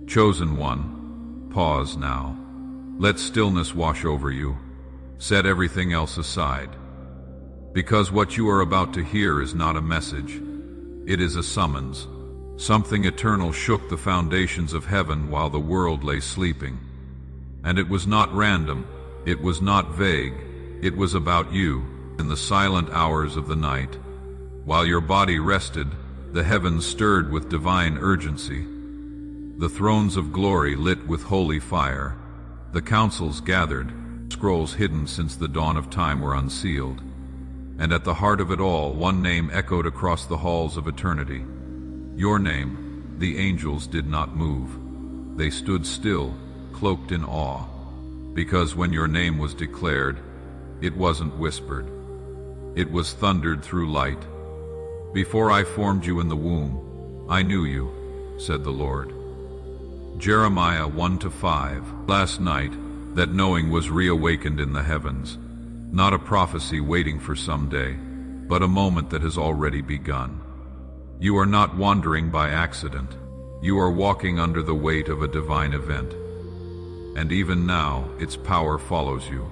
Chosen one, pause now. Let stillness wash over you. Set everything else aside. Because what you are about to hear is not a message. It is a summons. Something eternal shook the foundations of heaven while the world lay sleeping. And it was not random. It was not vague. It was about you, in the silent hours of the night. While your body rested, the heavens stirred with divine urgency. The thrones of glory lit with holy fire. The councils gathered, scrolls hidden since the dawn of time were unsealed. And at the heart of it all, one name echoed across the halls of eternity. Your name. The angels did not move. They stood still, cloaked in awe. Because when your name was declared, it wasn't whispered. It was thundered through light. Before I formed you in the womb, I knew you, said the Lord. Jeremiah 1-5. Last night, that knowing was reawakened in the heavens. Not a prophecy waiting for some day, but a moment that has already begun. You are not wandering by accident. You are walking under the weight of a divine event. And even now, its power follows you.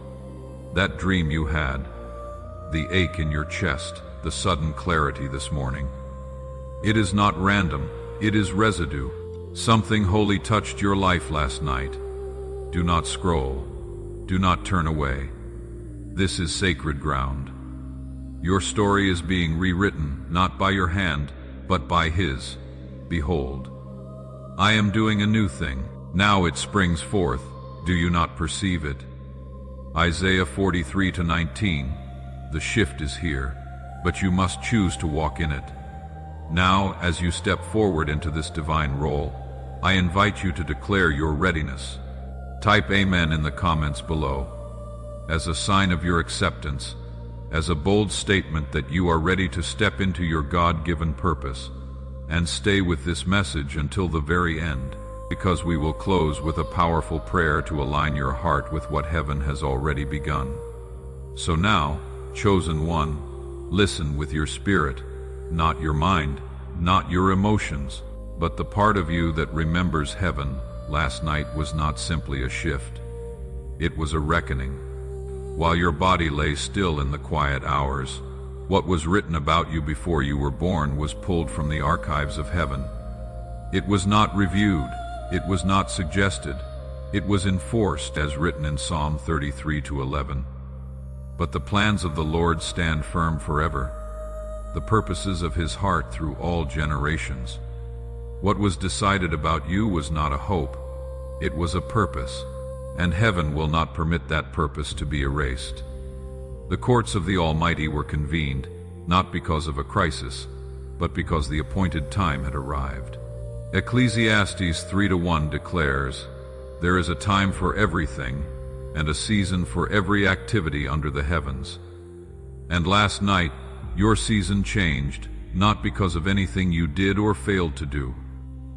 That dream you had, the ache in your chest, the sudden clarity this morning. It is not random, it is residue. Something holy touched your life last night. Do not scroll. Do not turn away. This is sacred ground. Your story is being rewritten, not by your hand, but by His. Behold, I am doing a new thing. Now it springs forth. Do you not perceive it? Isaiah 43-19. The shift is here, but you must choose to walk in it. Now, as you step forward into this divine role, I invite you to declare your readiness. Type Amen in the comments below, as a sign of your acceptance, as a bold statement that you are ready to step into your God-given purpose, and stay with this message until the very end, because we will close with a powerful prayer to align your heart with what heaven has already begun. So now, chosen one, listen with your spirit, not your mind, not your emotions, but the part of you that remembers heaven. Last night was not simply a shift. It was a reckoning. While your body lay still in the quiet hours, what was written about you before you were born was pulled from the archives of heaven. It was not reviewed. It was not suggested. It was enforced as written in Psalm 33-11. But the plans of the Lord stand firm forever, the purposes of His heart through all generations. What was decided about you was not a hope, it was a purpose, and heaven will not permit that purpose to be erased. The courts of the Almighty were convened, not because of a crisis, but because the appointed time had arrived. Ecclesiastes 3-1 declares, "There is a time for everything, and a season for every activity under the heavens." And last night, your season changed, not because of anything you did or failed to do,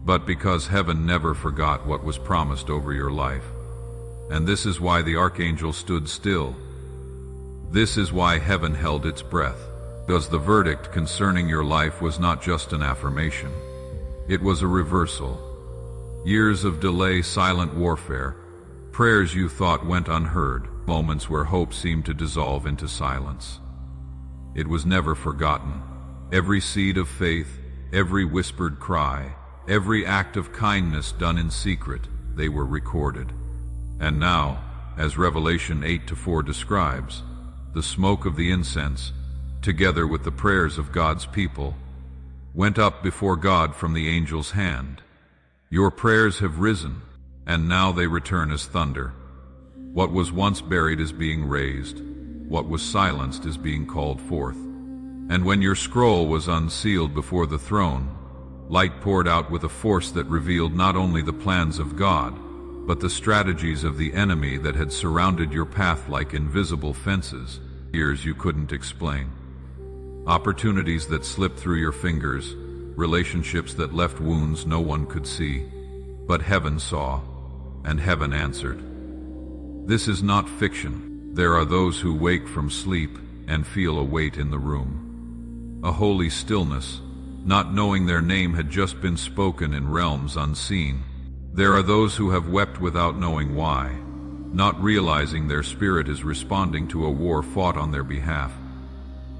but because heaven never forgot what was promised over your life. And this is why the Archangels stood still. This is why heaven held its breath, because the verdict concerning your life was not just an affirmation. It was a reversal. Years of delay, silent warfare, prayers you thought went unheard, moments where hope seemed to dissolve into silence. It was never forgotten. Every seed of faith, every whispered cry, every act of kindness done in secret, they were recorded. And now, as Revelation 8-4 describes, the smoke of the incense, together with the prayers of God's people, went up before God from the angel's hand. Your prayers have risen, and now they return as thunder. What was once buried is being raised. What was silenced is being called forth. And when your scroll was unsealed before the throne, light poured out with a force that revealed not only the plans of God, but the strategies of the enemy that had surrounded your path like invisible fences, fears you couldn't explain. Opportunities that slipped through your fingers, relationships that left wounds no one could see, but heaven saw, and heaven answered. This is not fiction. There are those who wake from sleep and feel a weight in the room. A holy stillness, not knowing their name had just been spoken in realms unseen. There are those who have wept without knowing why, not realizing their spirit is responding to a war fought on their behalf.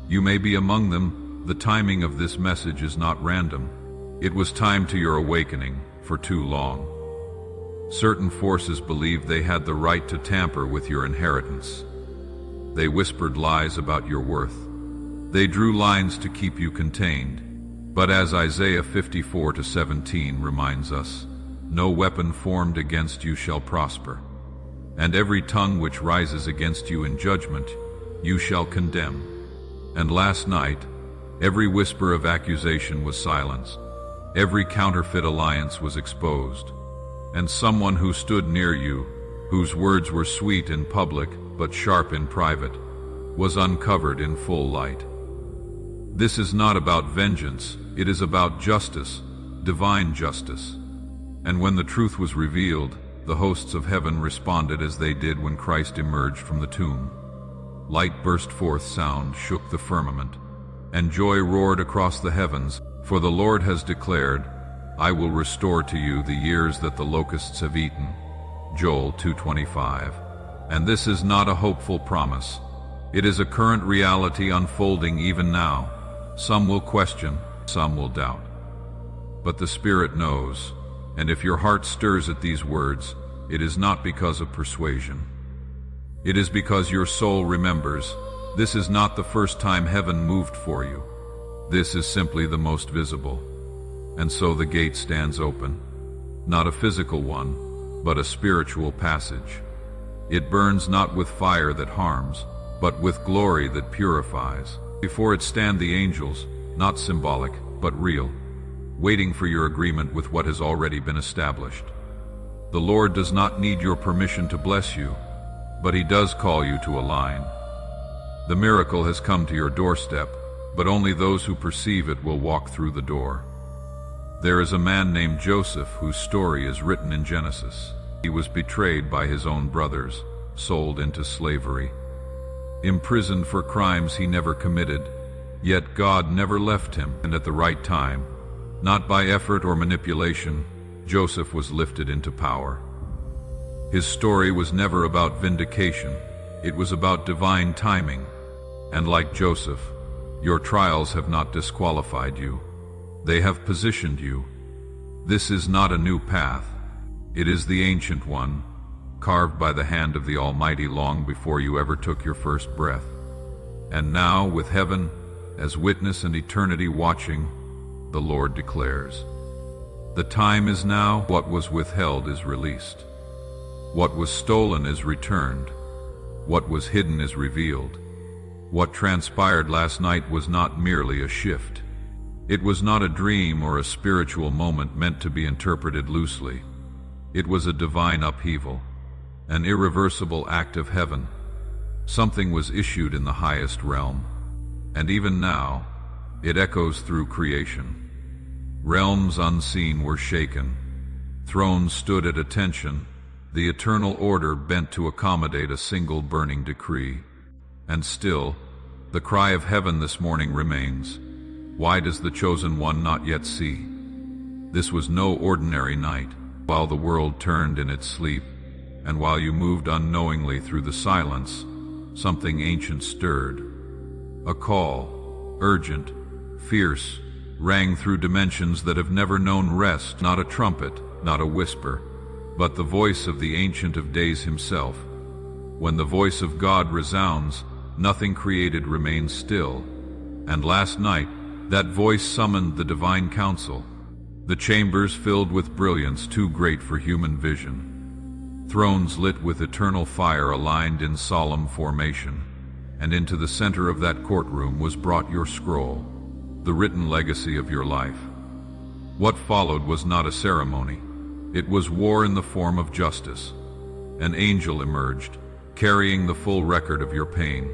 You may be among them. The timing of this message is not random. It was timed to your awakening for too long. Certain forces believed they had the right to tamper with your inheritance. They whispered lies about your worth. They drew lines to keep you contained. But as Isaiah 54:17 reminds us, no weapon formed against you shall prosper, and every tongue which rises against you in judgment you shall condemn. And last night, every whisper of accusation was silenced. Every counterfeit alliance was exposed. And someone who stood near you, whose words were sweet in public but sharp in private, was uncovered in full light. This is not about vengeance, it is about justice, divine justice. And when the truth was revealed, the hosts of heaven responded as they did when Christ emerged from the tomb. Light burst forth, sound shook the firmament, and joy roared across the heavens, for the Lord has declared, I will restore to you the years that the locusts have eaten. Joel 2:25. And this is not a hopeful promise. It is a current reality unfolding even now. Some will question, some will doubt. But the Spirit knows, and if your heart stirs at these words, it is not because of persuasion. It is because your soul remembers, this is not the first time heaven moved for you. This is simply the most visible. And so the gate stands open, not a physical one, but a spiritual passage. It burns not with fire that harms, but with glory that purifies. Before it stand the angels, not symbolic, but real, waiting for your agreement with what has already been established. The Lord does not need your permission to bless you, but He does call you to align. The miracle has come to your doorstep, but only those who perceive it will walk through the door. There is a man named Joseph whose story is written in Genesis. He was betrayed by his own brothers, sold into slavery, imprisoned for crimes he never committed, yet God never left him, and at the right time, not by effort or manipulation, Joseph was lifted into power. His story was never about vindication, it was about divine timing. And like Joseph, your trials have not disqualified you. They have positioned you. This is not a new path. It is the ancient one, carved by the hand of the Almighty long before you ever took your first breath. And now, with heaven as witness and eternity watching, the Lord declares, the time is now, what was withheld is released. What was stolen is returned. What was hidden is revealed. What transpired last night was not merely a shift. It was not a dream or a spiritual moment meant to be interpreted loosely. It was a divine upheaval, an irreversible act of heaven. Something was issued in the highest realm, and even now, it echoes through creation. Realms unseen were shaken. Thrones stood at attention, the eternal order bent to accommodate a single burning decree. And still, the cry of heaven this morning remains. Why does the chosen one not yet see? This was no ordinary night, while the world turned in its sleep, and while you moved unknowingly through the silence, something ancient stirred. A call, urgent, fierce, rang through dimensions that have never known rest, not a trumpet, not a whisper, but the voice of the Ancient of Days himself. When the voice of God resounds, nothing created remains still. And last night, that voice summoned the divine council, the chambers filled with brilliance too great for human vision. Thrones lit with eternal fire aligned in solemn formation, and into the center of that courtroom was brought your scroll, the written legacy of your life. What followed was not a ceremony. It was war in the form of justice. An angel emerged, carrying the full record of your pain.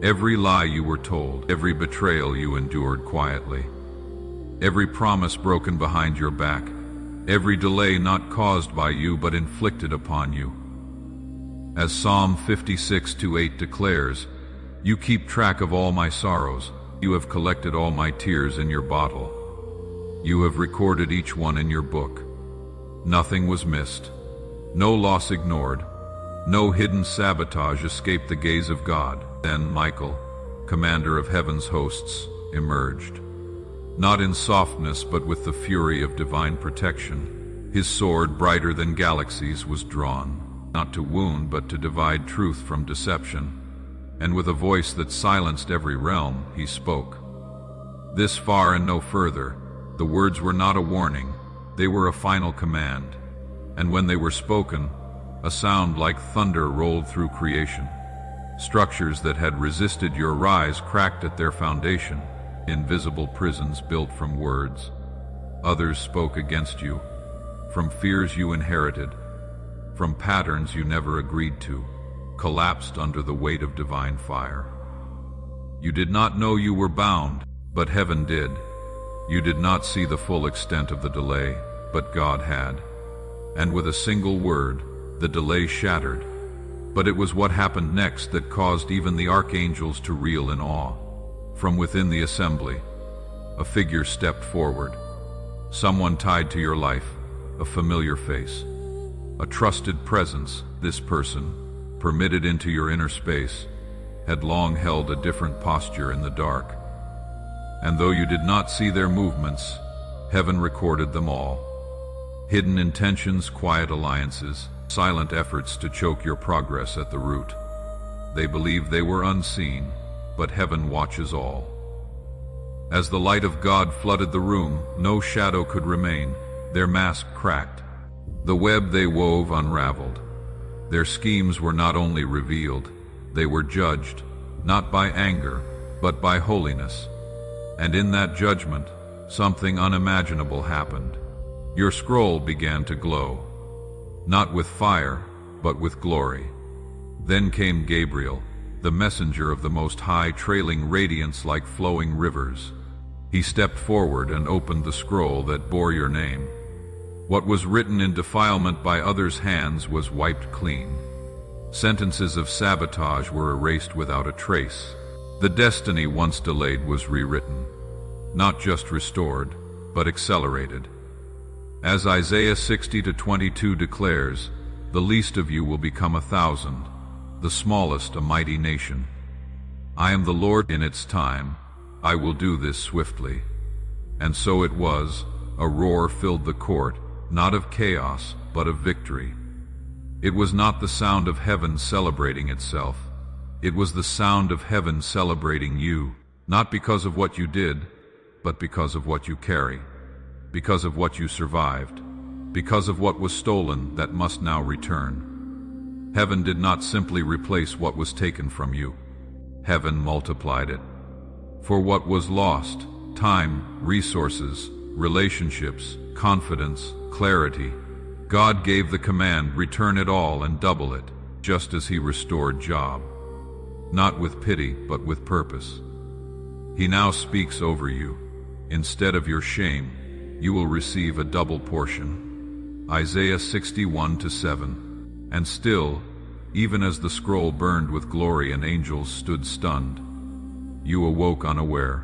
Every lie you were told, every betrayal you endured quietly, every promise broken behind your back, every delay not caused by you but inflicted upon you. As Psalm 56:8 declares, you keep track of all my sorrows, you have collected all my tears in your bottle. You have recorded each one in your book. Nothing was missed, no loss ignored, no hidden sabotage escaped the gaze of God. Then Michael, commander of heaven's hosts, emerged. Not in softness, but with the fury of divine protection. His sword, brighter than galaxies, was drawn, not to wound, but to divide truth from deception. And with a voice that silenced every realm, he spoke. This far and no further. The words were not a warning, they were a final command. And when they were spoken, a sound like thunder rolled through creation. Structures that had resisted your rise cracked at their foundation, invisible prisons built from words. Others spoke against you, from fears you inherited, from patterns you never agreed to, collapsed under the weight of divine fire. You did not know you were bound, but heaven did. You did not see the full extent of the delay, but God had. And with a single word, the delay shattered. But it was what happened next that caused even the archangels to reel in awe. From within the assembly, a figure stepped forward. Someone tied to your life, a familiar face, a trusted presence. This person, permitted into your inner space, had long held a different posture in the dark. And though you did not see their movements, heaven recorded them all. Hidden intentions, quiet alliances, silent efforts to choke your progress at the root. They believed they were unseen, but heaven watches all. As the light of God flooded the room, no shadow could remain. Their mask cracked. The web they wove unraveled. Their schemes were not only revealed, they were judged, not by anger, but by holiness. And in that judgment, something unimaginable happened. Your scroll began to glow, not with fire, but with glory. Then came Gabriel, the messenger of the Most High, trailing radiance like flowing rivers. He stepped forward and opened the scroll that bore your name. What was written in defilement by others' hands was wiped clean. Sentences of sabotage were erased without a trace. The destiny once delayed was rewritten, not just restored, but accelerated. As Isaiah 60:22 declares, the least of you will become 1,000, the smallest a mighty nation. I am the Lord. In its time, I will do this swiftly. And so it was. A roar filled the court, not of chaos, but of victory. It was not the sound of heaven celebrating itself. It was the sound of heaven celebrating you, not because of what you did, but because of what you carry, because of what you survived, because of what was stolen that must now return. Heaven did not simply replace what was taken from you. Heaven multiplied it. For what was lost, time, resources, relationships, confidence, clarity, God gave the command, return it all and double it, just as He restored Job. Not with pity, but with purpose. He now speaks over you. Instead of your shame, you will receive a double portion. Isaiah 61:7. And still, even as the scroll burned with glory and angels stood stunned, you awoke unaware.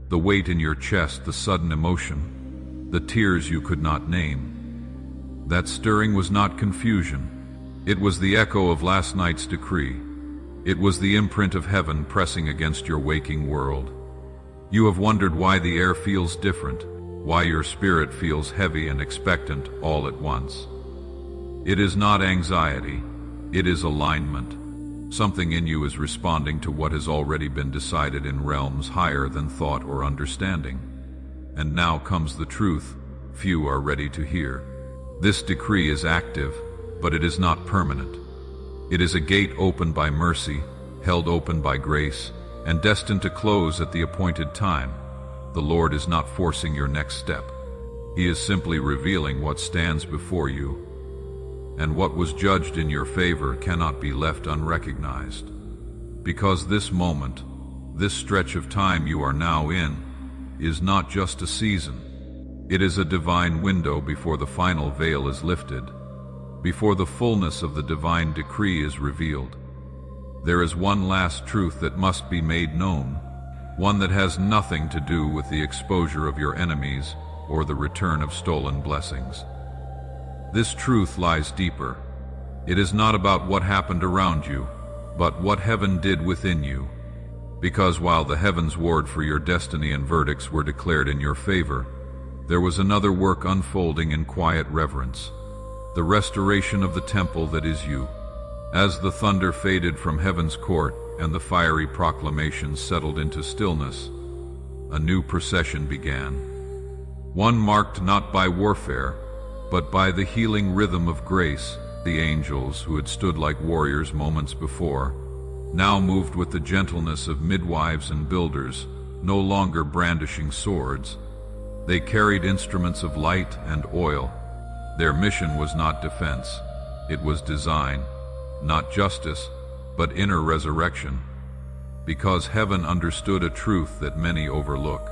The weight in your chest, the sudden emotion, the tears you could not name. That stirring was not confusion. It was the echo of last night's decree. It was the imprint of heaven pressing against your waking world. You have wondered why the air feels different, why your spirit feels heavy and expectant all at once. It is not anxiety, it is alignment. Something in you is responding to what has already been decided in realms higher than thought or understanding. And now comes the truth few are ready to hear. This decree is active, but it is not permanent. It is a gate opened by mercy, held open by grace, and destined to close at the appointed time. The Lord is not forcing your next step. He is simply revealing what stands before you. And what was judged in your favor cannot be left unrecognized. Because this moment, this stretch of time you are now in, is not just a season. It is a divine window before the final veil is lifted, before the fullness of the divine decree is revealed. There is one last truth that must be made known, one that has nothing to do with the exposure of your enemies, or the return of stolen blessings. This truth lies deeper. It is not about what happened around you, but what heaven did within you. Because while the heavens warred for your destiny and verdicts were declared in your favor, there was another work unfolding in quiet reverence, the restoration of the temple that is you. As the thunder faded from heaven's court and the fiery proclamations settled into stillness, a new procession began. One marked not by warfare, but by the healing rhythm of grace. The angels, who had stood like warriors moments before, now moved with the gentleness of midwives and builders, no longer brandishing swords. They carried instruments of light and oil. Their mission was not defense, it was design, not justice, but inner resurrection. Because heaven understood a truth that many overlook.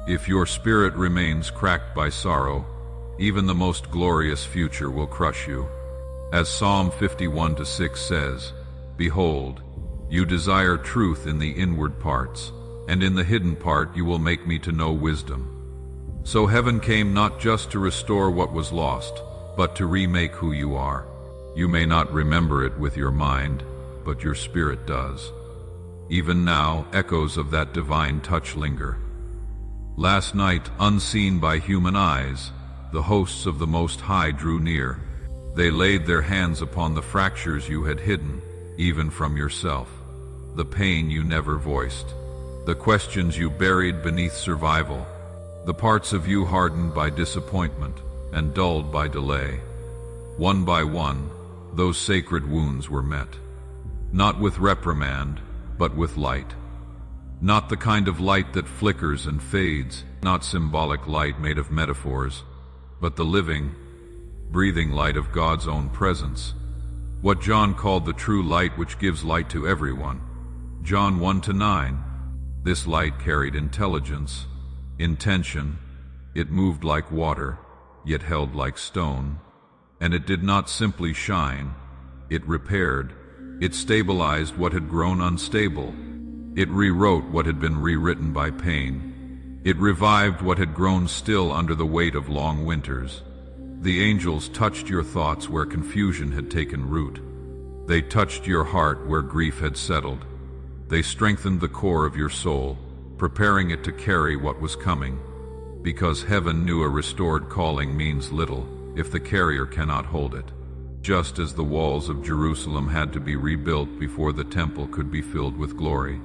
If your spirit remains cracked by sorrow, even the most glorious future will crush you. As Psalm 51:6 says, "Behold, you desire truth in the inward parts, and in the hidden part you will make me to know wisdom." So heaven came not just to restore what was lost, but to remake who you are. You may not remember it with your mind, but your spirit does. Even now, echoes of that divine touch linger. Last night, unseen by human eyes, the hosts of the Most High drew near. They laid their hands upon the fractures you had hidden, even from yourself, the pain you never voiced, the questions you buried beneath survival, the parts of you hardened by disappointment and dulled by delay. One by one, those sacred wounds were met, not with reprimand, but with light. Not the kind of light that flickers and fades, not symbolic light made of metaphors, but the living, breathing light of God's own presence. What John called the true light which gives light to everyone. John 1-9. This light carried intelligence, intention. It moved like water, yet held like stone. And it did not simply shine, it repaired. It stabilized what had grown unstable. It rewrote what had been rewritten by pain. It revived what had grown still under the weight of long winters. The angels touched your thoughts where confusion had taken root. They touched your heart where grief had settled. They strengthened the core of your soul, preparing it to carry what was coming. Because heaven knew a restored calling means little if the carrier cannot hold it. Just as the walls of Jerusalem had to be rebuilt before the temple could be filled with glory.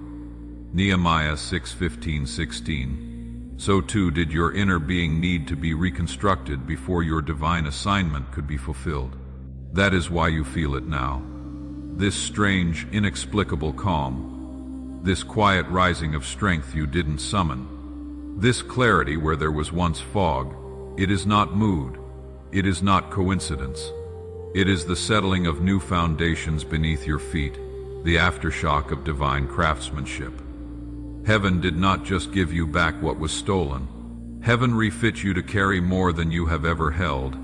Nehemiah 6:15-16. So too did your inner being need to be reconstructed before your divine assignment could be fulfilled. That is why you feel it now. This strange, inexplicable calm. This quiet rising of strength you didn't summon. This clarity where there was once fog. It is not mood. It is not coincidence. It is the settling of new foundations beneath your feet, the aftershock of divine craftsmanship. Heaven did not just give you back what was stolen. Heaven refits you to carry more than you have ever held,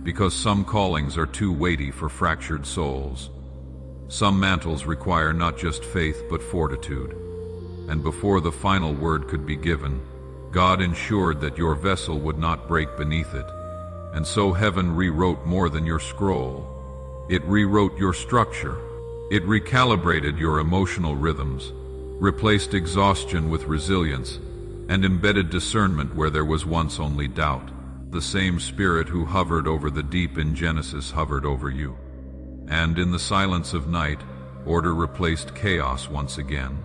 because some callings are too weighty for fractured souls. Some mantles require not just faith but fortitude. And before the final word could be given, God ensured that your vessel would not break beneath it. And so heaven rewrote more than your scroll. It rewrote your structure. It recalibrated your emotional rhythms, replaced exhaustion with resilience, and embedded discernment where there was once only doubt. The same Spirit who hovered over the deep in Genesis hovered over you. And in the silence of night, order replaced chaos once again.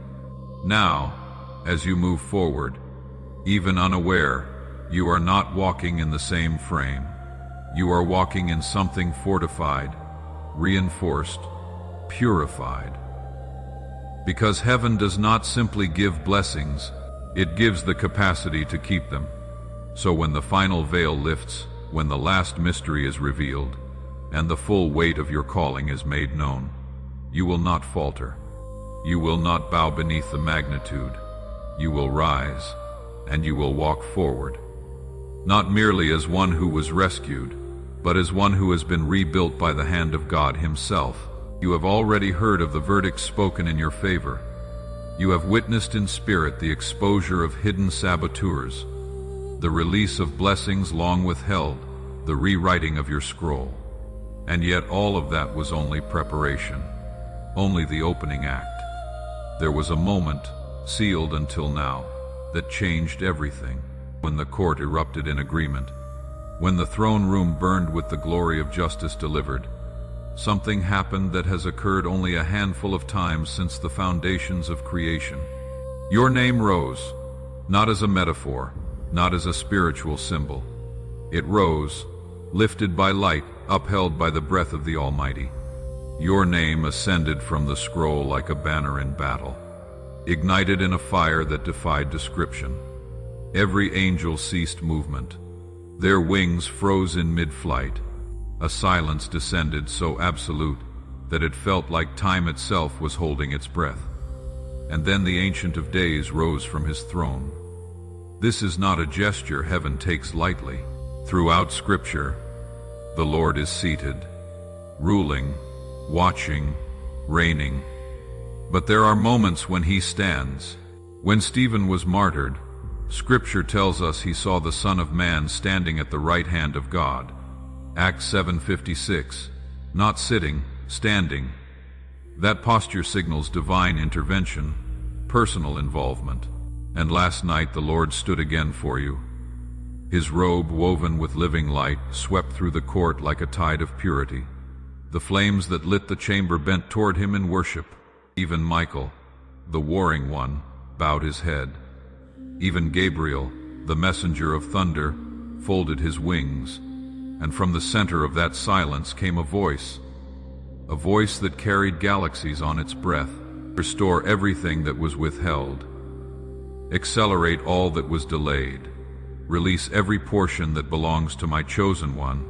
Now, as you move forward, even unaware, you are not walking in the same frame. You are walking in something fortified, reinforced, purified. Because heaven does not simply give blessings, it gives the capacity to keep them. So when the final veil lifts, when the last mystery is revealed, and the full weight of your calling is made known, you will not falter. You will not bow beneath the magnitude. You will rise, and you will walk forward. Not merely as one who was rescued, but as one who has been rebuilt by the hand of God Himself. You have already heard of the verdict spoken in your favor. You have witnessed in spirit the exposure of hidden saboteurs, the release of blessings long withheld, the rewriting of your scroll. And yet all of that was only preparation, only the opening act. There was a moment, sealed until now, that changed everything. When the court erupted in agreement, when the throne room burned with the glory of justice delivered, something happened that has occurred only a handful of times since the foundations of creation. Your name rose, not as a metaphor, not as a spiritual symbol. It rose, lifted by light, upheld by the breath of the Almighty. Your name ascended from the scroll like a banner in battle, ignited in a fire that defied description. Every angel ceased movement. Their wings froze in mid-flight. A silence descended so absolute that it felt like time itself was holding its breath. And then the Ancient of Days rose from his throne. This is not a gesture heaven takes lightly. Throughout Scripture, the Lord is seated, ruling, watching, reigning. But there are moments when he stands. When Stephen was martyred, Scripture tells us he saw the Son of Man standing at the right hand of God. Acts 7:56. Not sitting, standing. That posture signals divine intervention, personal involvement. And last night the Lord stood again for you. His robe, woven with living light, swept through the court like a tide of purity. The flames that lit the chamber bent toward him in worship. Even Michael, the warring one, bowed his head. Even Gabriel, the messenger of thunder, folded his wings. And from the center of that silence came a voice that carried galaxies on its breath. Restore everything that was withheld. Accelerate all that was delayed. Release every portion that belongs to my chosen one.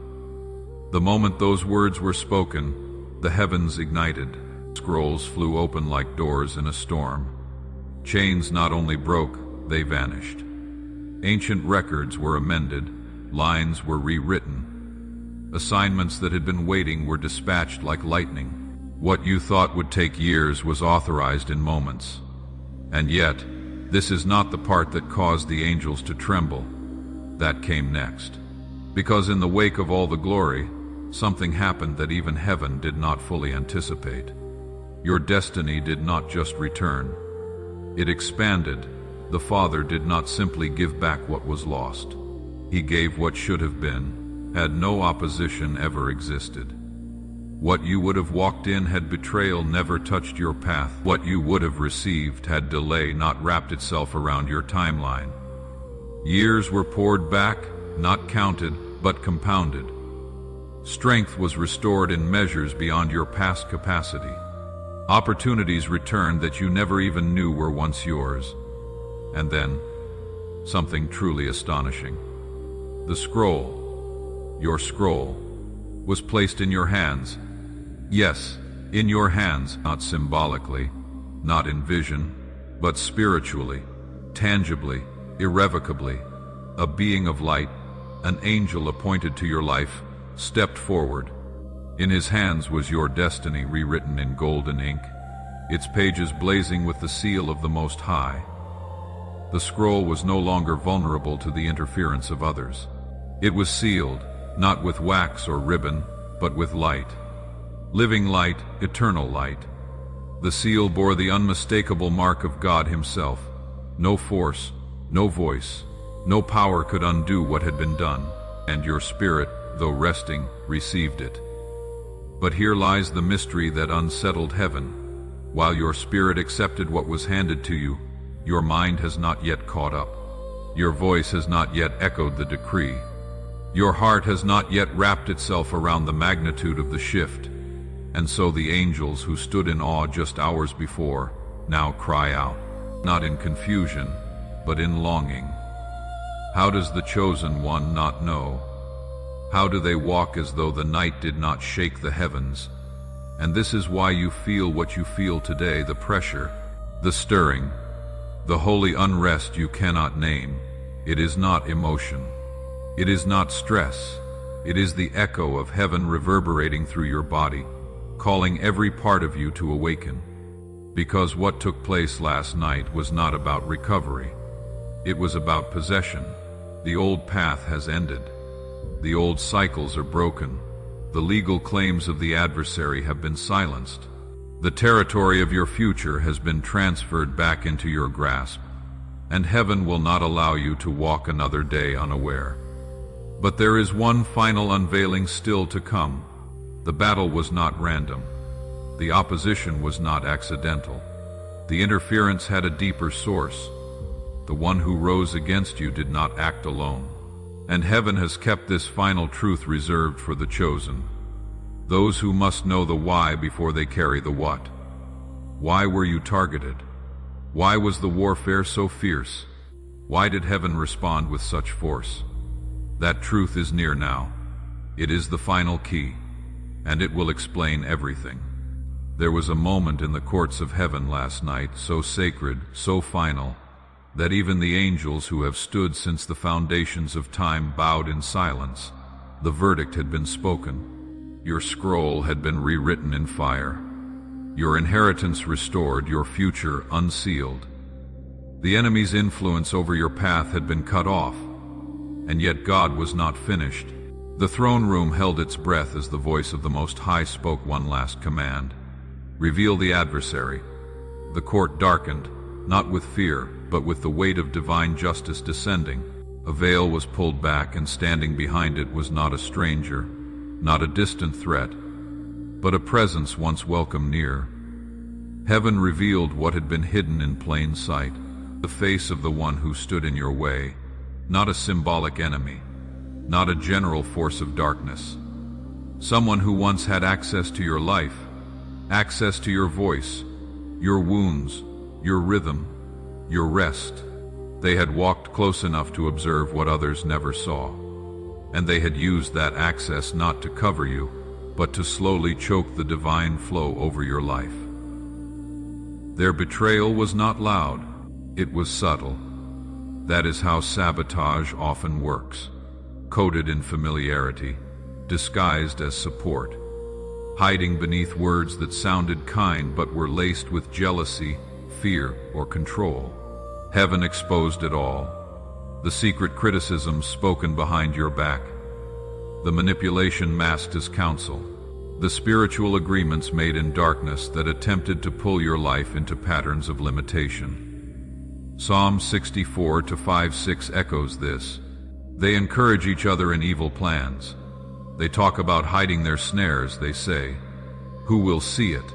The moment those words were spoken, the heavens ignited. Scrolls flew open like doors in a storm. Chains not only broke, they vanished. Ancient records were amended, lines were rewritten. Assignments that had been waiting were dispatched like lightning. What you thought would take years was authorized in moments. And yet, this is not the part that caused the angels to tremble. That came next. Because in the wake of all the glory, something happened that even heaven did not fully anticipate. Your destiny did not just return. It expanded. The Father did not simply give back what was lost. He gave what should have been, had no opposition ever existed. What you would have walked in had betrayal never touched your path. What you would have received had delay not wrapped itself around your timeline. Years were poured back, not counted, but compounded. Strength was restored in measures beyond your past capacity. Opportunities returned that you never even knew were once yours. And then, something truly astonishing. The scroll, your scroll, was placed in your hands. Yes, in your hands, not symbolically, not in vision, but spiritually, tangibly, irrevocably. A being of light, an angel appointed to your life, stepped forward. In his hands was your destiny rewritten in golden ink, its pages blazing with the seal of the Most High. The scroll was no longer vulnerable to the interference of others. It was sealed, not with wax or ribbon, but with light. Living light, eternal light. The seal bore the unmistakable mark of God Himself. No force, no voice, no power could undo what had been done, and your spirit, though resting, received it. But here lies the mystery that unsettled heaven. While your spirit accepted what was handed to you, your mind has not yet caught up. Your voice has not yet echoed the decree. Your heart has not yet wrapped itself around the magnitude of the shift. And so the angels who stood in awe just hours before now cry out, not in confusion, but in longing. How does the chosen one not know? How do they walk as though the night did not shake the heavens? And this is why you feel what you feel today, the pressure, the stirring, the holy unrest you cannot name. It is not emotion. It is not stress. It is the echo of heaven reverberating through your body, calling every part of you to awaken. Because what took place last night was not about recovery. It was about possession. The old path has ended. The old cycles are broken. The legal claims of the adversary have been silenced. The territory of your future has been transferred back into your grasp, and heaven will not allow you to walk another day unaware. But there is one final unveiling still to come. The battle was not random. The opposition was not accidental. The interference had a deeper source. The one who rose against you did not act alone. And heaven has kept this final truth reserved for the chosen. Those who must know the why before they carry the what. Why were you targeted? Why was the warfare so fierce? Why did heaven respond with such force? That truth is near now. It is the final key, and it will explain everything. There was a moment in the courts of heaven last night, so sacred, so final, that even the angels who have stood since the foundations of time bowed in silence. The verdict had been spoken. Your scroll had been rewritten in fire. Your inheritance restored, your future unsealed. The enemy's influence over your path had been cut off, and yet God was not finished. The throne room held its breath as the voice of the Most High spoke one last command. Reveal the adversary. The court darkened, not with fear, but with the weight of divine justice descending. A veil was pulled back, and standing behind it was not a stranger, not a distant threat, but a presence once welcome near. Heaven revealed what had been hidden in plain sight, the face of the one who stood in your way, not a symbolic enemy, not a general force of darkness. Someone who once had access to your life, access to your voice, your wounds, your rhythm, your rest. They had walked close enough to observe what others never saw, and they had used that access not to cover you, but to slowly choke the divine flow over your life. Their betrayal was not loud, it was subtle. That is how sabotage often works, coated in familiarity, disguised as support, hiding beneath words that sounded kind but were laced with jealousy, fear, or control. Heaven exposed it all. The secret criticisms spoken behind your back, the manipulation masked as counsel, the spiritual agreements made in darkness that attempted to pull your life into patterns of limitation. Psalm 64:5-6 echoes this. They encourage each other in evil plans. They talk about hiding their snares, they say. Who will see it?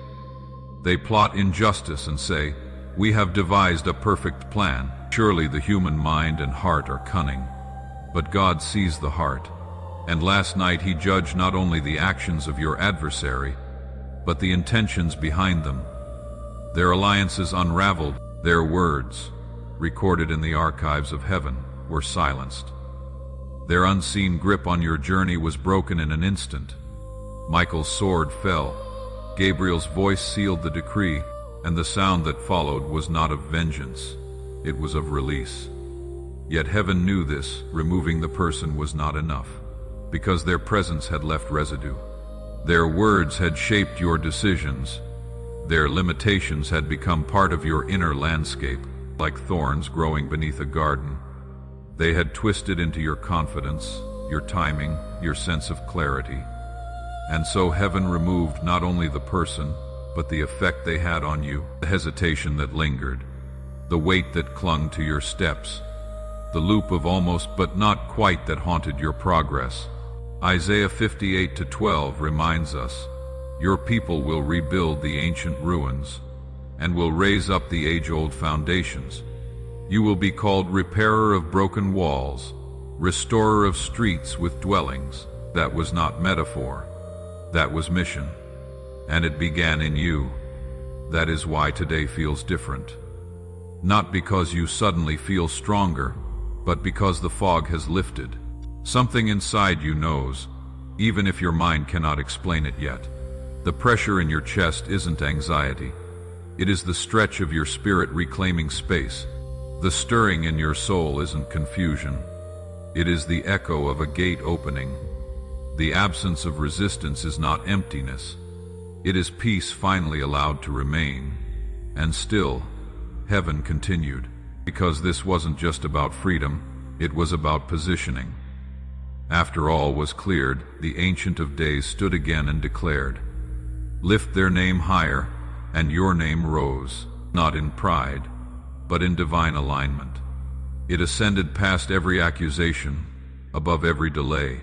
They plot injustice and say, we have devised a perfect plan. Surely the human mind and heart are cunning, but God sees the heart. And last night he judged not only the actions of your adversary, but the intentions behind them. Their alliances unraveled, their words, recorded in the archives of heaven, were silenced. Their unseen grip on your journey was broken in an instant. Michael's sword fell. Gabriel's voice sealed the decree, and the sound that followed was not of vengeance, it was of release. Yet heaven knew this. Removing the person was not enough, because their presence had left residue. Their words had shaped your decisions. Their limitations had become part of your inner landscape, like thorns growing beneath a garden. They had twisted into your confidence, your timing, your sense of clarity. And so heaven removed not only the person, but the effect they had on you, the hesitation that lingered, the weight that clung to your steps, the loop of almost but not quite that haunted your progress. Isaiah 58:12 reminds us, your people will rebuild the ancient ruins and will raise up the age-old foundations. You will be called repairer of broken walls, restorer of streets with dwellings. That was not metaphor. That was mission. And it began in you. That is why today feels different. Not because you suddenly feel stronger, but because the fog has lifted. Something inside you knows, even if your mind cannot explain it yet. The pressure in your chest isn't anxiety. It is the stretch of your spirit reclaiming space. The stirring in your soul isn't confusion. It is the echo of a gate opening. The absence of resistance is not emptiness. It is peace finally allowed to remain. And still, heaven continued. Because this wasn't just about freedom, it was about positioning. After all was cleared, the Ancient of Days stood again and declared, "Lift their name higher," and your name rose, not in pride, but in divine alignment. It ascended past every accusation, above every delay,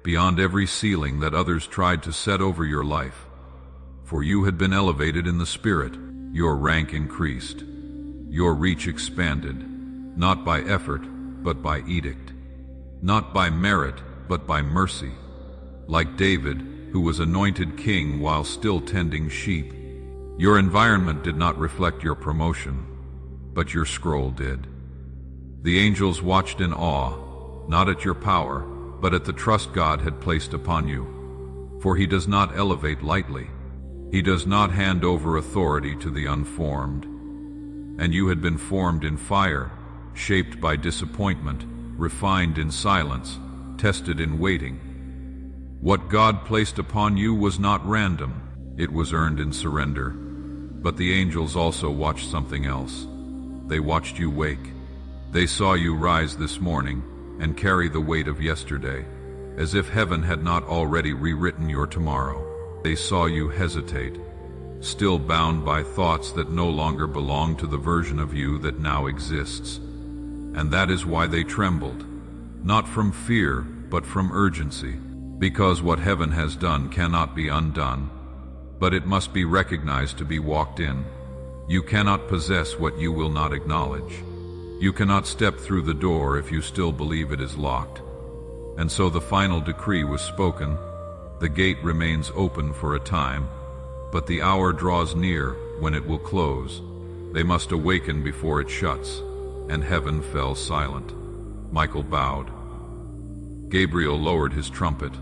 beyond every ceiling that others tried to set over your life. For you had been elevated in the Spirit, your rank increased, your reach expanded, not by effort, but by edict, not by merit, but by mercy. Like David, who was anointed king while still tending sheep, your environment did not reflect your promotion, but your scroll did. The angels watched in awe, not at your power, but at the trust God had placed upon you. For he does not elevate lightly. He does not hand over authority to the unformed. And you had been formed in fire, shaped by disappointment, refined in silence, tested in waiting. What God placed upon you was not random, it was earned in surrender. But the angels also watched something else. They watched you wake. They saw you rise this morning and carry the weight of yesterday, as if heaven had not already rewritten your tomorrow. They saw you hesitate, still bound by thoughts that no longer belong to the version of you that now exists. And that is why they trembled, not from fear, but from urgency, because what heaven has done cannot be undone, but it must be recognized to be walked in. You cannot possess what you will not acknowledge. You cannot step through the door if you still believe it is locked. And so the final decree was spoken. The gate remains open for a time, but the hour draws near when it will close. They must awaken before it shuts. And heaven fell silent. Michael bowed. Gabriel lowered his trumpet.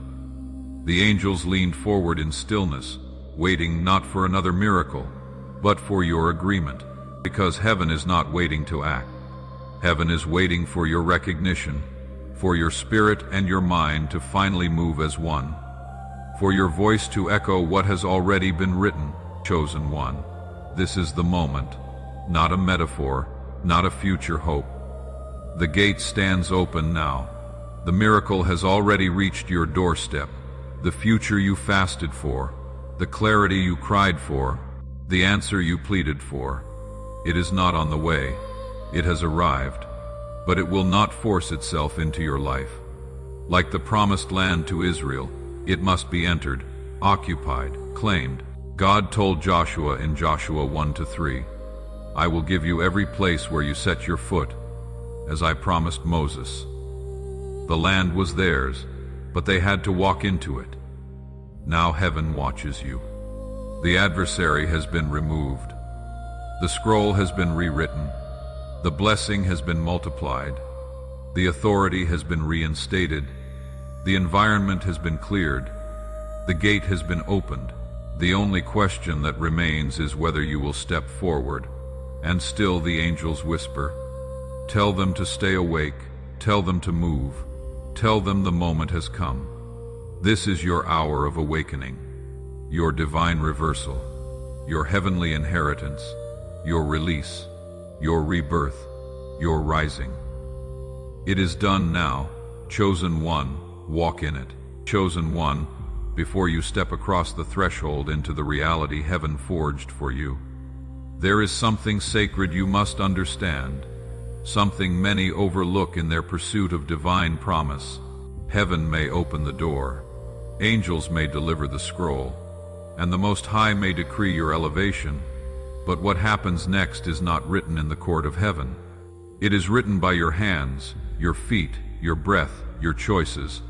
The angels leaned forward in stillness, waiting not for another miracle, but for your agreement, because heaven is not waiting to act. Heaven is waiting for your recognition, for your spirit and your mind to finally move as one, for your voice to echo what has already been written, chosen one. This is the moment, not a metaphor, not a future hope. The gate stands open now. The miracle has already reached your doorstep. The future you fasted for, the clarity you cried for, the answer you pleaded for. It is not on the way. It has arrived, but it will not force itself into your life. Like the promised land to Israel, it must be entered, occupied, claimed. God told Joshua in Joshua 1-3, "I will give you every place where you set your foot, as I promised Moses." The land was theirs, but they had to walk into it. Now heaven watches you. The adversary has been removed. The scroll has been rewritten. The blessing has been multiplied. The authority has been reinstated. The environment has been cleared. The gate has been opened. The only question that remains is whether you will step forward. And still the angels whisper, "Tell them to stay awake. Tell them to move. Tell them the moment has come." This is your hour of awakening, your divine reversal, your heavenly inheritance, your release, your rebirth, your rising. It is done now. Chosen one, walk in it. Chosen one, before you step across the threshold into the reality heaven forged for you. There is something sacred you must understand, something many overlook in their pursuit of divine promise. Heaven may open the door, angels may deliver the scroll, and the Most High may decree your elevation, but what happens next is not written in the court of heaven. It is written by your hands, your feet, your breath, your choices.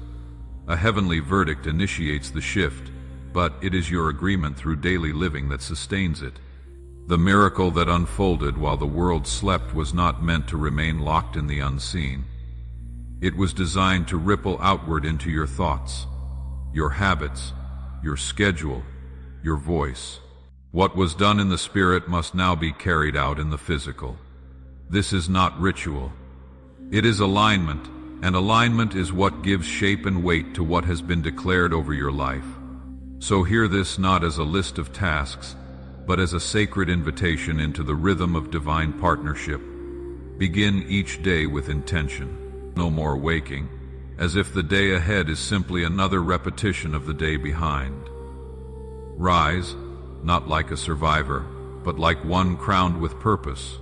A heavenly verdict initiates the shift, but it is your agreement through daily living that sustains it. The miracle that unfolded while the world slept was not meant to remain locked in the unseen. It was designed to ripple outward into your thoughts, your habits, your schedule, your voice. What was done in the spirit must now be carried out in the physical. This is not ritual. It is alignment, and alignment is what gives shape and weight to what has been declared over your life. So hear this not as a list of tasks, but as a sacred invitation into the rhythm of divine partnership. Begin each day with intention. no more waking, as if the day ahead is simply another repetition of the day behind. Rise, not like a survivor, but like one crowned with purpose.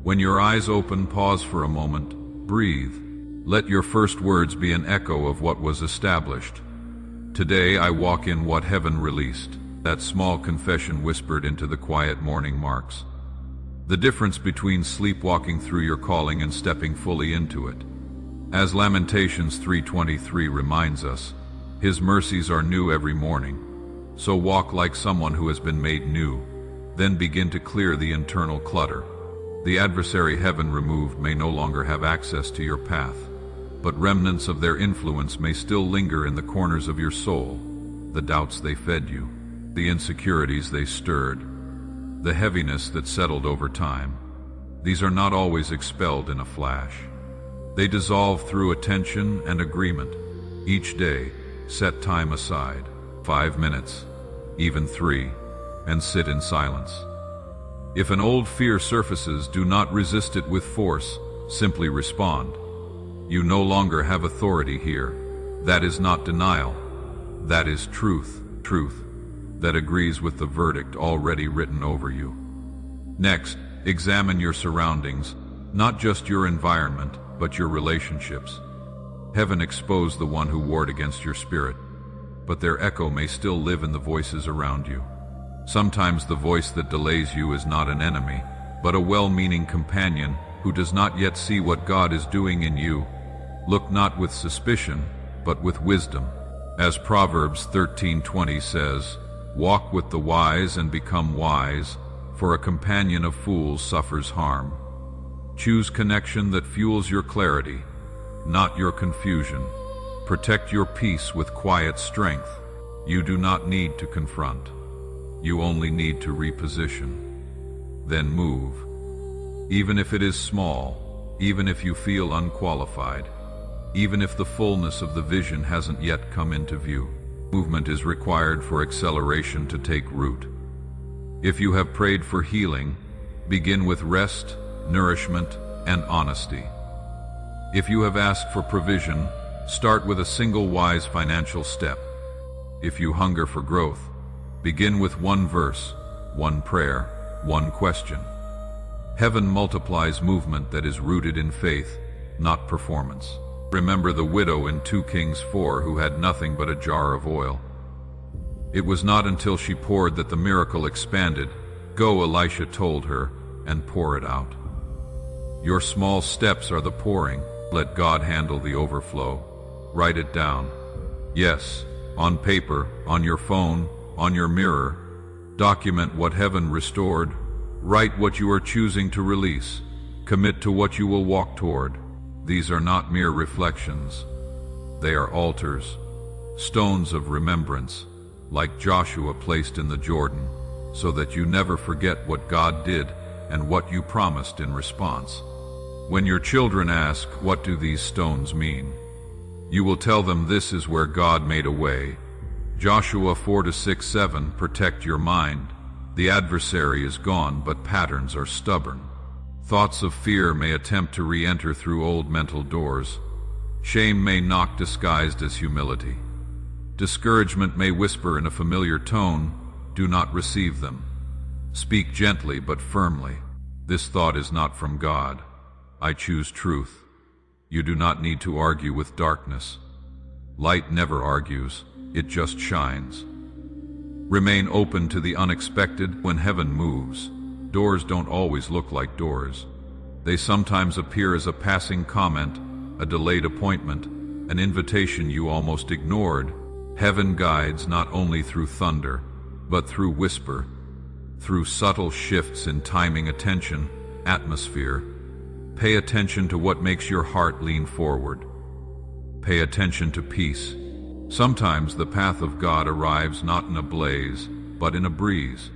When your eyes open, pause for a moment, breathe. Let your first words be an echo of what was established. Today I walk in what heaven released, that small confession whispered into the quiet morning marks. The difference between sleepwalking through your calling and stepping fully into it. As Lamentations 3:23 reminds us, His mercies are new every morning. So walk like someone who has been made new, then begin to clear the internal clutter. The adversary heaven removed may no longer have access to your path, but remnants of their influence may still linger in the corners of your soul. The doubts they fed you, the insecurities they stirred, the heaviness that settled over time. These are not always expelled in a flash. They dissolve through attention and agreement. Each day, set time aside, 5 minutes, even 3, and sit in silence. If an old fear surfaces, do not resist it with force, simply respond. You no longer have authority here. That is not denial. That is truth that agrees with the verdict already written over you. Next, examine your surroundings, not just your environment, but your relationships. Heaven exposed the one who warred against your spirit, but their echo may still live in the voices around you. Sometimes the voice that delays you is not an enemy, but a well-meaning companion who does not yet see what God is doing in you. Look not with suspicion, but with wisdom. As Proverbs 13:20 says, walk with the wise and become wise, for a companion of fools suffers harm. Choose connection that fuels your clarity, not your confusion. Protect your peace with quiet strength. You do not need to confront. You only need to reposition. Then move. Even if it is small, even if you feel unqualified, even if the fullness of the vision hasn't yet come into view. Movement is required for acceleration to take root. If you have prayed for healing, begin with rest, nourishment, and honesty. If you have asked for provision, start with a single wise financial step. If you hunger for growth, begin with one verse, one prayer, one question. Heaven multiplies movement that is rooted in faith, not performance. Remember the widow in 2 Kings 4 who had nothing but a jar of oil. It was not until she poured that the miracle expanded. Go, Elisha told her, and pour it out. Your small steps are the pouring. Let God handle the overflow. Write it down. Yes, on paper, on your phone, on your mirror. Document what heaven restored. Write what you are choosing to release. Commit to what you will walk toward. These are not mere reflections. They are altars, stones of remembrance, like Joshua placed in the Jordan, so that you never forget what God did and what you promised in response. When your children ask, what do these stones mean? You will tell them this is where God made a way. Joshua 4:6-7, protect your mind. The adversary is gone, but patterns are stubborn. Thoughts of fear may attempt to re-enter through old mental doors. Shame may knock disguised as humility. Discouragement may whisper in a familiar tone. Do not receive them. Speak gently but firmly. This thought is not from God. I choose truth. You do not need to argue with darkness. Light never argues, it just shines. Remain open to the unexpected. When heaven moves, doors don't always look like doors. They sometimes appear as a passing comment, a delayed appointment, an invitation you almost ignored. Heaven guides not only through thunder, but through whisper, through subtle shifts in timing, attention, atmosphere. Pay attention to what makes your heart lean forward. Pay attention to peace. Sometimes the path of God arrives not in a blaze, but in a breeze.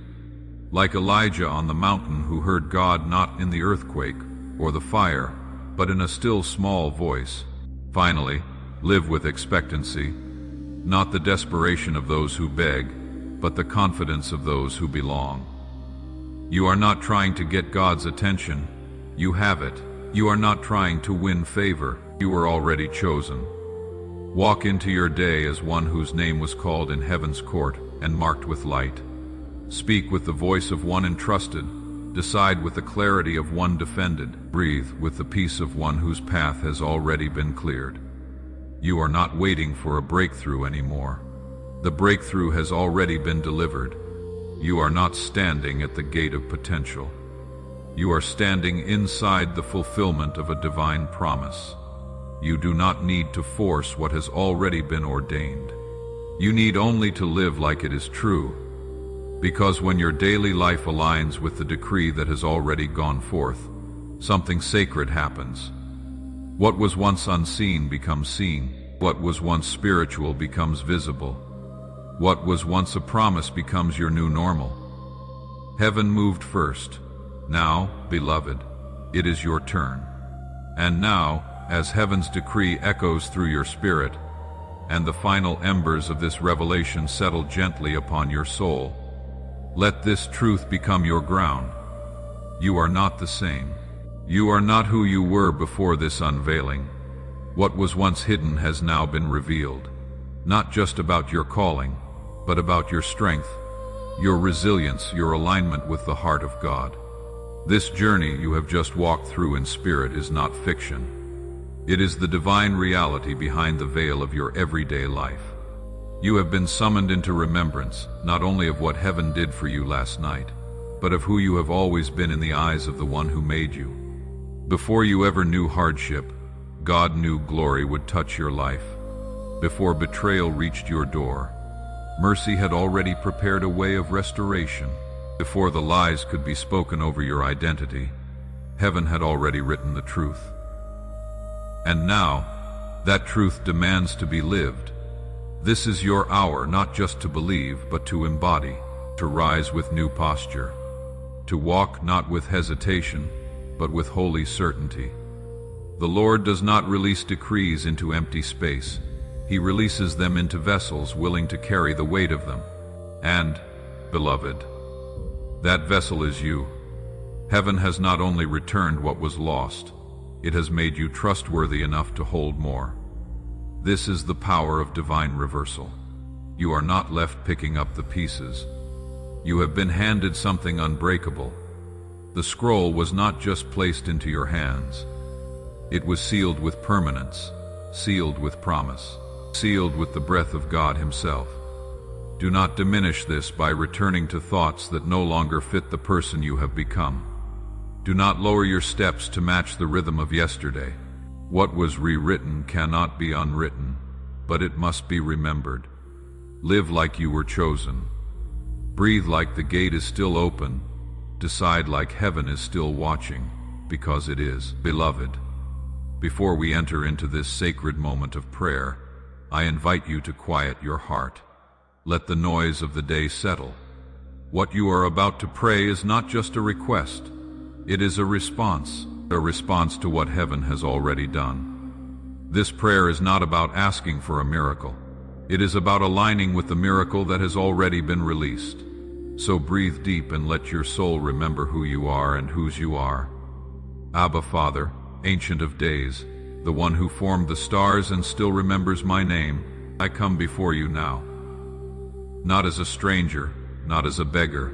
Like Elijah on the mountain who heard God not in the earthquake or the fire, but in a still small voice. Finally, live with expectancy, not the desperation of those who beg, but the confidence of those who belong. You are not trying to get God's attention. You have it. You are not trying to win favor. You were already chosen. Walk into your day as one whose name was called in heaven's court and marked with light. Speak with the voice of one entrusted. Decide with the clarity of one defended. Breathe with the peace of one whose path has already been cleared. You are not waiting for a breakthrough anymore. The breakthrough has already been delivered. You are not standing at the gate of potential. You are standing inside the fulfillment of a divine promise. You do not need to force what has already been ordained. You need only to live like it is true. Because when your daily life aligns with the decree that has already gone forth, something sacred happens. What was once unseen becomes seen. What was once spiritual becomes visible. What was once a promise becomes your new normal. Heaven moved first. Now, beloved, it is your turn. And now, as heaven's decree echoes through your spirit, and the final embers of this revelation settle gently upon your soul, let this truth become your ground. You are not the same. You are not who you were before this unveiling. What was once hidden has now been revealed, not just about your calling, but about your strength, your resilience, your alignment with the heart of God. This journey you have just walked through in spirit is not fiction. It is the divine reality behind the veil of your everyday life. You have been summoned into remembrance, not only of what heaven did for you last night, but of who you have always been in the eyes of the one who made you. Before you ever knew hardship, God knew glory would touch your life. Before betrayal reached your door, mercy had already prepared a way of restoration. Before the lies could be spoken over your identity, heaven had already written the truth. And now, that truth demands to be lived. This is your hour, not just to believe, but to embody, to rise with new posture, to walk not with hesitation, but with holy certainty. The Lord does not release decrees into empty space. He releases them into vessels willing to carry the weight of them. And, beloved, that vessel is you. Heaven has not only returned what was lost, it has made you trustworthy enough to hold more. This is the power of divine reversal. You are not left picking up the pieces. You have been handed something unbreakable. The scroll was not just placed into your hands. It was sealed with permanence, sealed with promise, sealed with the breath of God Himself. Do not diminish this by returning to thoughts that no longer fit the person you have become. Do not lower your steps to match the rhythm of yesterday. What was rewritten cannot be unwritten, but it must be remembered. Live like you were chosen. Breathe like the gate is still open. Decide like heaven is still watching, because it is. Beloved, before we enter into this sacred moment of prayer, I invite you to quiet your heart. Let the noise of the day settle. What you are about to pray is not just a request. It is a response to what heaven has already done. This prayer is not about asking for a miracle. It is about aligning with the miracle that has already been released. So breathe deep and let your soul remember who you are and whose you are. Abba, Father, Ancient of Days, the one who formed the stars and still remembers my name, I come before you now. Not as a stranger, not as a beggar,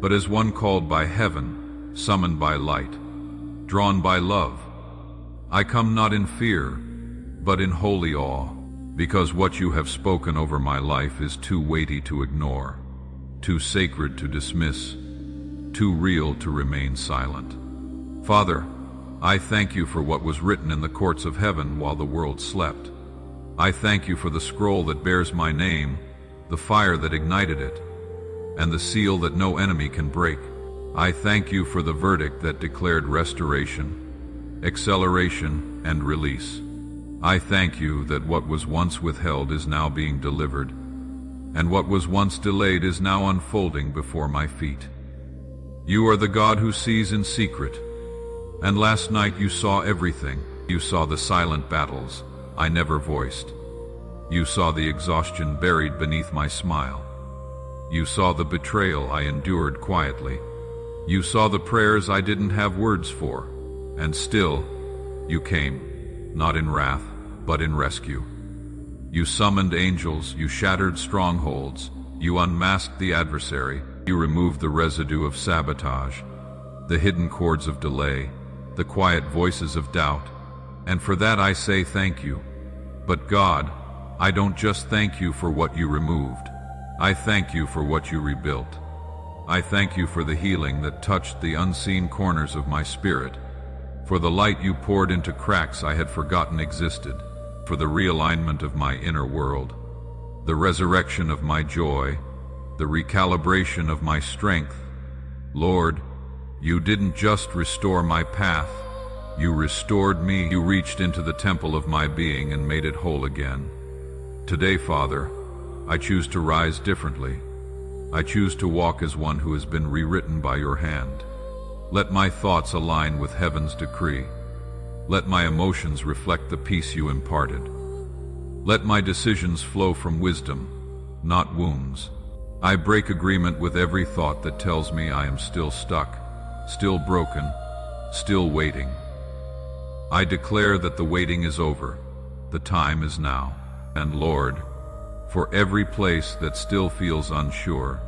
but as one called by heaven, summoned by light, drawn by love. I come not in fear, but in holy awe, because what you have spoken over my life is too weighty to ignore, too sacred to dismiss, too real to remain silent. Father, I thank you for what was written in the courts of heaven while the world slept. I thank you for the scroll that bears my name, the fire that ignited it, and the seal that no enemy can break. I thank you for the verdict that declared restoration, acceleration, and release. I thank you that what was once withheld is now being delivered, and what was once delayed is now unfolding before my feet. You are the God who sees in secret, and last night you saw everything. You saw the silent battles I never voiced. You saw the exhaustion buried beneath my smile. You saw the betrayal I endured quietly. You saw the prayers I didn't have words for, and still, you came. not in wrath, but in rescue. You summoned angels, you shattered strongholds, you unmasked the adversary, you removed the residue of sabotage, the hidden cords of delay, the quiet voices of doubt, and for that I say thank you. But God, I don't just thank you for what you removed. I thank you for what you rebuilt. I thank you for the healing that touched the unseen corners of my spirit, for the light you poured into cracks I had forgotten existed, for the realignment of my inner world, the resurrection of my joy, the recalibration of my strength. Lord, you didn't just restore my path, you restored me. You reached into the temple of my being and made it whole again. Today, Father, I choose to rise differently. I choose to walk as one who has been rewritten by your hand. Let my thoughts align with heaven's decree. Let my emotions reflect the peace you imparted. Let my decisions flow from wisdom, not wounds. I break agreement with every thought that tells me I am still stuck, still broken, still waiting. I declare that the waiting is over, the time is now. And Lord, for every place that still feels unsure,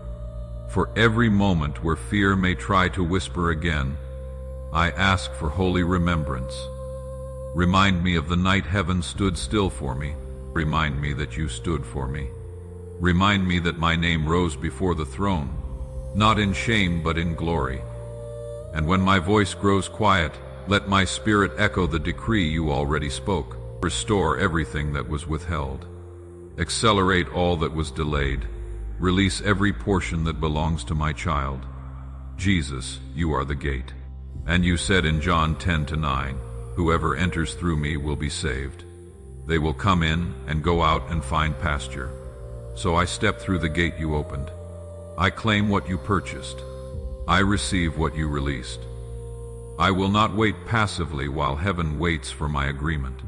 for every moment where fear may try to whisper again, I ask for holy remembrance. Remind me of the night heaven stood still for me. Remind me that you stood for me. Remind me that my name rose before the throne, not in shame but in glory. And when my voice grows quiet, let my spirit echo the decree you already spoke. Restore everything that was withheld. Accelerate all that was delayed. Release every portion that belongs to my child. Jesus, you are the gate. And you said in John 10:9, whoever enters through me will be saved. They will come in and go out and find pasture. So I step through the gate you opened. I claim what you purchased. I receive what you released. I will not wait passively while heaven waits for my agreement.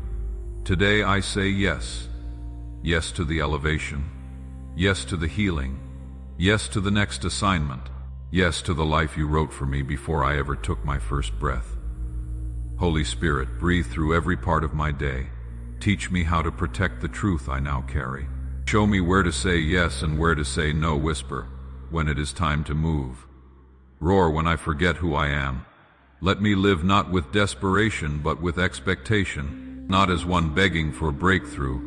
Today I say yes. Yes to the elevation. Yes to the healing. Yes to the next assignment. Yes to the life you wrote for me before I ever took my first breath. Holy Spirit, breathe through every part of my day. Teach me how to protect the truth I now carry. Show me where to say yes and where to say no. Whisper when it is time to move. Roar when I forget who I am. Let me live not with desperation but with expectation, not as one begging for breakthrough,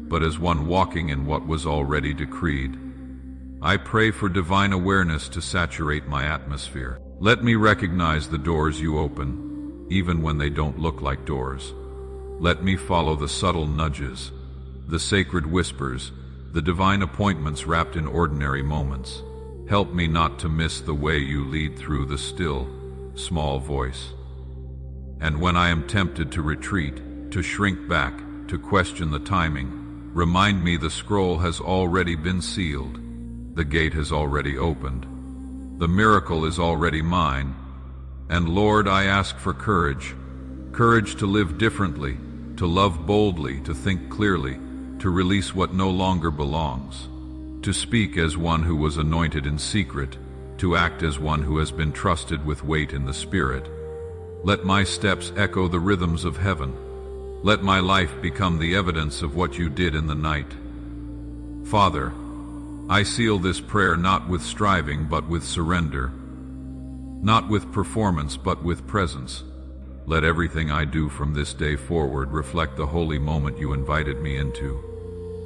but as one walking in what was already decreed. I pray for divine awareness to saturate my atmosphere. Let me recognize the doors you open, even when they don't look like doors. Let me follow the subtle nudges, the sacred whispers, the divine appointments wrapped in ordinary moments. Help me not to miss the way you lead through the still, small voice. And when I am tempted to retreat, to shrink back, to question the timing, remind me the scroll has already been sealed. The gate has already opened. The miracle is already mine. And Lord, I ask for courage. Courage to live differently, to love boldly, to think clearly, to release what no longer belongs, to speak as one who was anointed in secret, to act as one who has been trusted with weight in the Spirit. Let my steps echo the rhythms of heaven. Let my life become the evidence of what you did in the night. Father, I seal this prayer not with striving but with surrender, not with performance but with presence. Let everything I do from this day forward reflect the holy moment you invited me into.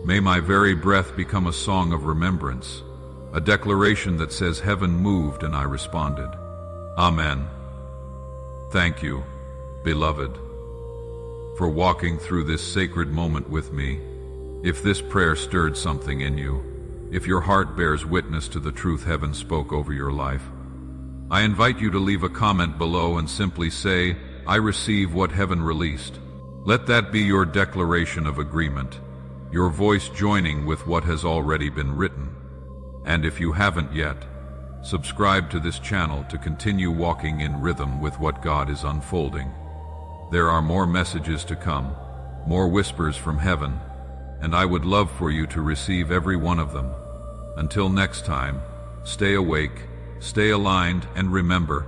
May my very breath become a song of remembrance, a declaration that says heaven moved and I responded. Amen. Thank you, beloved, for walking through this sacred moment with me. If this prayer stirred something in you, if your heart bears witness to the truth heaven spoke over your life, I invite you to leave a comment below and simply say, I receive what heaven released. Let that be your declaration of agreement, your voice joining with what has already been written. And if you haven't yet, subscribe to this channel to continue walking in rhythm with what God is unfolding. There are more messages to come, more whispers from heaven, and I would love for you to receive every one of them. Until next time, stay awake, stay aligned, and remember,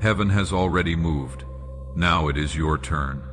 heaven has already moved. Now it is your turn.